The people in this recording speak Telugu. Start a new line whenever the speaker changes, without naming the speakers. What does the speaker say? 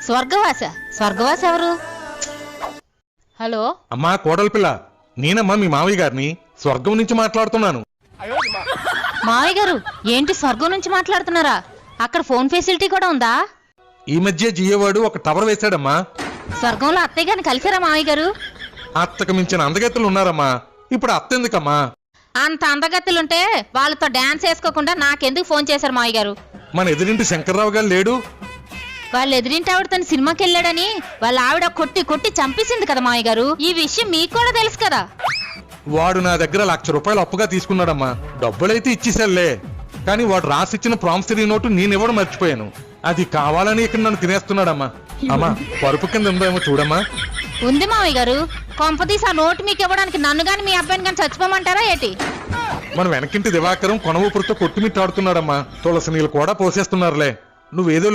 స్వర్గవాస ఎవరు? హలో
అమ్మా కోడలి పిల్ల, నేనమ్మా మీ మావయ్య గారిని స్వర్గం నుంచి మాట్లాడుతున్నాను.
మావయ్య గారు ఏంటి స్వర్గం నుంచి మాట్లాడుతున్నారా? అక్కడ ఫోన్ ఫెసిలిటీ కూడా ఉందా?
ఈ మధ్య జియోవాడు ఒక టవర్ వేశాడమ్మా.
స్వర్గంలో అత్తయ్య గారిని కలిసారా మావయ్య గారు?
అత్తకు మించిన అందగత్తెలు ఉన్నారమ్మా. ఇప్పుడు అత్త ఎందుకమ్మా?
అంత అందగత్తులుంటే వాళ్ళతో డాన్స్ వేసుకోకుండా నాకెందుకు ఫోన్ చేశారు మావయ్య గారు?
మన ఎదురింటి శంకర్రావు గారు లేడు?
వాళ్ళు ఎదురింటి ఆవిడ తన సినిమాకి వెళ్ళాడని వాళ్ళ ఆవిడ కొట్టి కొట్టి చంపేసింది కదా మావయ్య గారు. ఈ విషయం మీకు కూడా తెలుసు కదా.
వాడు నా దగ్గర ₹1,00,000 అప్పుగా తీసుకున్నాడమ్మా. డబ్బులైతే ఇచ్చేసాలే, కానీ వాడు రాసిచ్చిన ప్రామిసరీ నోటు నేనివ్వడం మర్చిపోయాను. అది కావాలని ఇక్కడ నన్ను తినేస్తున్నాడమ్మా. అమ్మా పరుపు కింద ఉందేమో చూడమ్మా.
ఉంది మావయ్య గారు. కొంపతీసి ఆ నోటు మీకు ఇవ్వడానికి నన్ను గాని మీ అబ్బాయిని గాని చచ్చిపోమంటారా ఏంటి?
మన వెనకింటి దివాకరం కొన ఊపిరితో కొట్టుమిట్టాడుతున్నాడమ్మా. తులసి నీళ్ళు కూడా పోసేస్తున్నారులే. నువ్వేదో